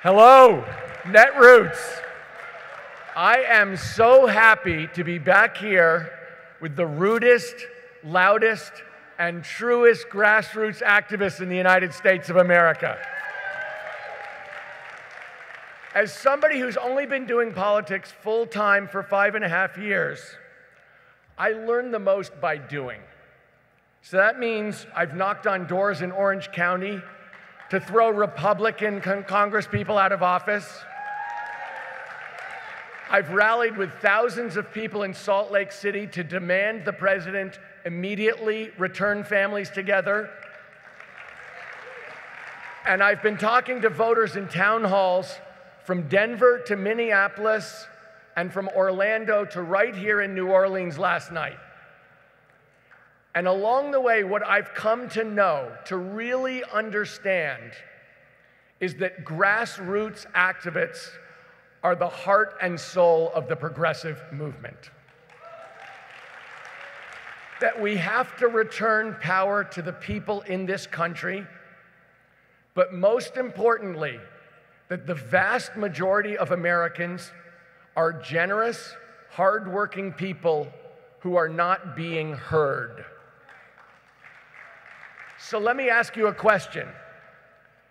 Hello, Netroots. I am so happy to be back here with the rudest, loudest, and truest grassroots activists in the United States of America. As somebody who's only been doing politics full-time for 5.5 years, I learned the most by doing. So that means I've knocked on doors in Orange County to throw Republican congresspeople out of office. I've rallied with thousands of people in Salt Lake City to demand the president immediately return families together. And I've been talking to voters in town halls from Denver to Minneapolis and from Orlando to right here in New Orleans last night. And along the way, what I've come to know, to really understand, is that grassroots activists are the heart and soul of the progressive movement. That we have to return power to the people in this country, but most importantly, that the vast majority of Americans are generous, hardworking people who are not being heard. So let me ask you a question.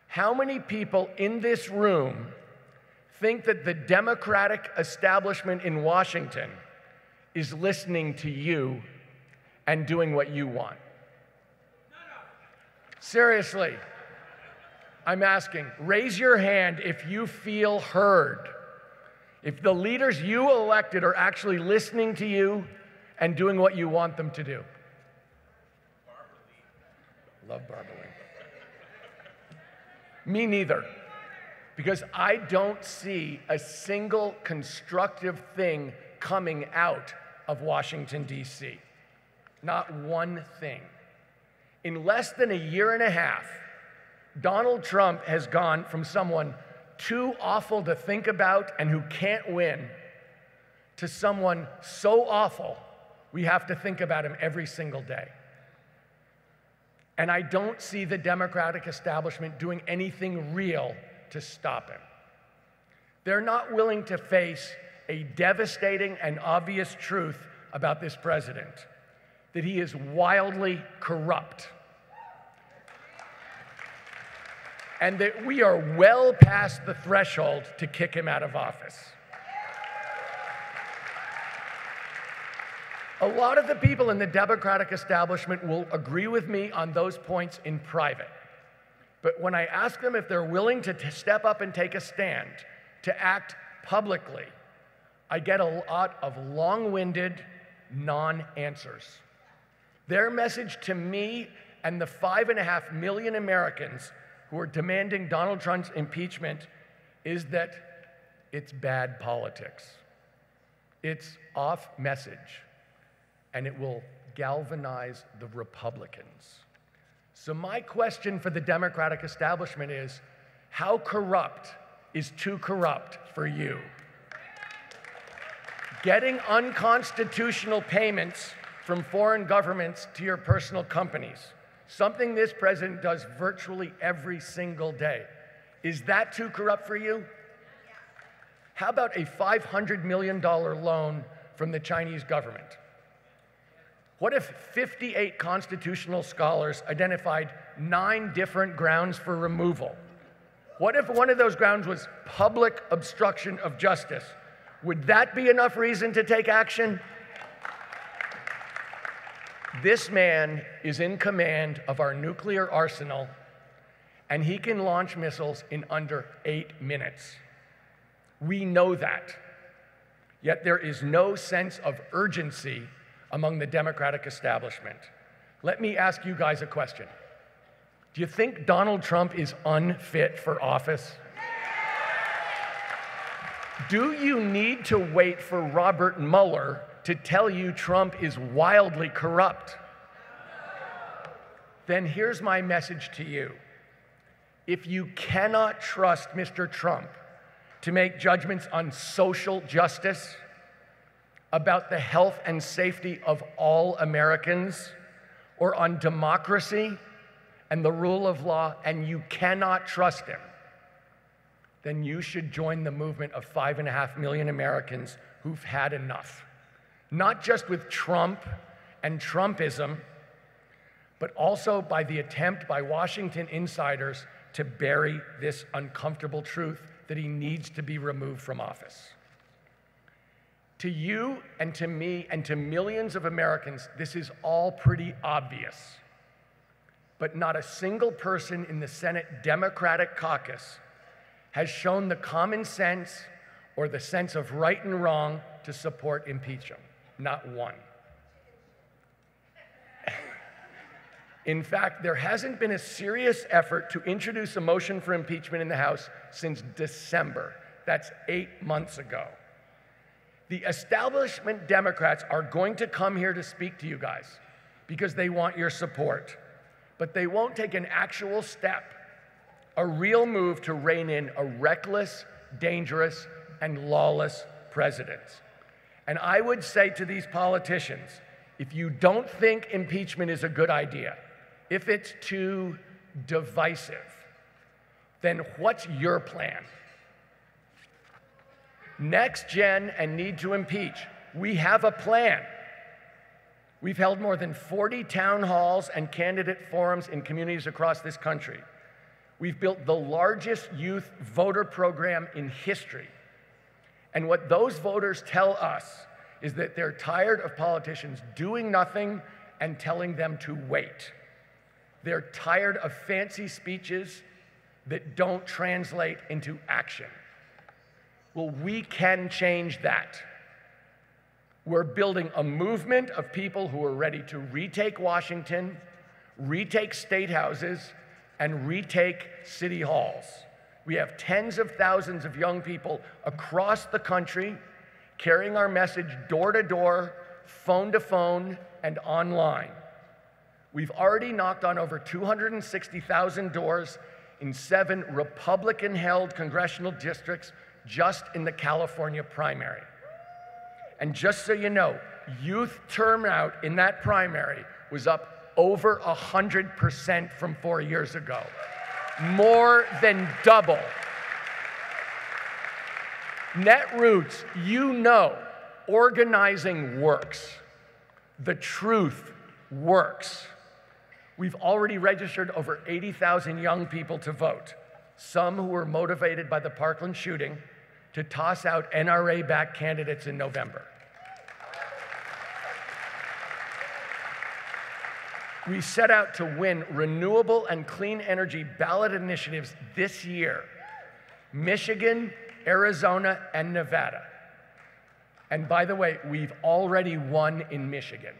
How many people in this room think that the Democratic establishment in Washington is listening to you and doing what you want? Seriously, I'm asking, raise your hand if you feel heard. If the leaders you elected are actually listening to you and doing what you want them to do. Love Barbara Lee. Me neither, because I don't see a single constructive thing coming out of Washington, D.C. Not one thing. In less than a year and a half, Donald Trump has gone from someone too awful to think about and who can't win to someone so awful we have to think about him every single day. And I don't see the Democratic establishment doing anything real to stop him. They're not willing to face a devastating and obvious truth about this president, that he is wildly corrupt, and that we are well past the threshold to kick him out of office. A lot of the people in the Democratic establishment will agree with me on those points in private. But when I ask them if they're willing to step up and take a stand, to act publicly, I get a lot of long-winded non-answers. Their message to me and the 5.5 million Americans who are demanding Donald Trump's impeachment is that it's bad politics. It's off message, and it will galvanize the Republicans. So my question for the Democratic establishment is, how corrupt is too corrupt for you? Getting unconstitutional payments from foreign governments to your personal companies, something this president does virtually every single day. Is that too corrupt for you? How about a $500 million loan from the Chinese government? What if 58 constitutional scholars identified 9 different grounds for removal? What if one of those grounds was public obstruction of justice? Would that be enough reason to take action? This man is in command of our nuclear arsenal, and he can launch missiles in under 8 minutes. We know that. Yet there is no sense of urgency among the Democratic establishment. Let me ask you guys a question. Do you think Donald Trump is unfit for office? Do you need to wait for Robert Mueller to tell you Trump is wildly corrupt? Then here's my message to you. If you cannot trust Mr. Trump to make judgments on social justice, about the health and safety of all Americans, or on democracy and the rule of law, and you cannot trust him, then you should join the movement of 5.5 million Americans who've had enough. Not just with Trump and Trumpism, but also by the attempt by Washington insiders to bury this uncomfortable truth that he needs to be removed from office. To you and to me and to millions of Americans, this is all pretty obvious. But not a single person in the Senate Democratic caucus has shown the common sense or the sense of right and wrong to support impeachment. Not one. In fact, there hasn't been a serious effort to introduce a motion for impeachment in the House since December. That's 8 months ago. The establishment Democrats are going to come here to speak to you guys because they want your support, but they won't take an actual step, a real move to rein in a reckless, dangerous, and lawless president. And I would say to these politicians, if you don't think impeachment is a good idea, if it's too divisive, then what's your plan? Next gen and need to impeach. We have a plan. We've held more than 40 town halls and candidate forums in communities across this country. We've built the largest youth voter program in history. And what those voters tell us is that they're tired of politicians doing nothing and telling them to wait. They're tired of fancy speeches that don't translate into action. Well, we can change that. We're building a movement of people who are ready to retake Washington, retake state houses, and retake city halls. We have tens of thousands of young people across the country carrying our message door to door, phone to phone, and online. We've already knocked on over 260,000 doors in 7 Republican-held congressional districts just in the California primary. And just so you know, youth turnout in that primary was up over 100% from 4 years ago. More than double. Netroots, you know, organizing works. The truth works. We've already registered over 80,000 young people to vote, some who were motivated by the Parkland shooting to toss out NRA-backed candidates in November. We set out to win renewable and clean energy ballot initiatives this year: Michigan, Arizona, and Nevada. And by the way, we've already won in Michigan.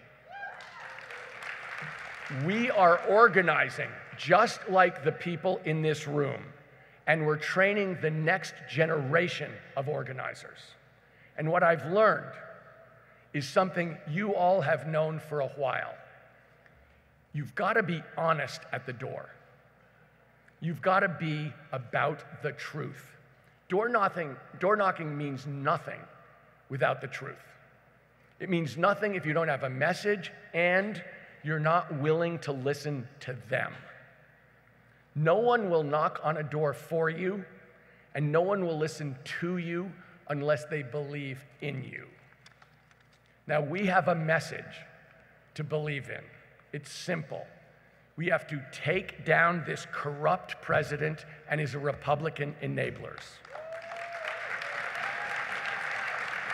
We are organizing just like the people in this room, and we're training the next generation of organizers. And what I've learned is something you all have known for a while. You've got to be honest at the door. You've got to be about the truth. Door knocking means nothing without the truth. It means nothing if you don't have a message and you're not willing to listen to them. No one will knock on a door for you, and no one will listen to you unless they believe in you. Now, we have a message to believe in. It's simple. We have to take down this corrupt president and his Republican enablers.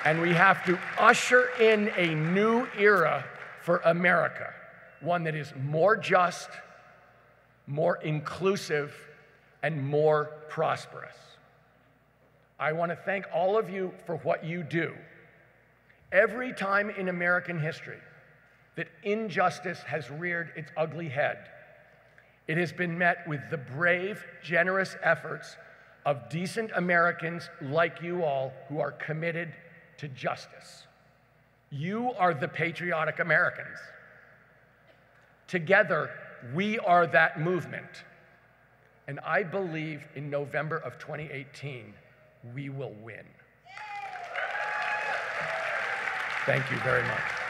And we have to usher in a new era for America, one that is more just, more inclusive, and more prosperous. I want to thank all of you for what you do. Every time in American history that injustice has reared its ugly head, it has been met with the brave, generous efforts of decent Americans like you all who are committed to justice. You are the patriotic Americans. Together, we are that movement. And I believe in November of 2018, we will win. Thank you very much.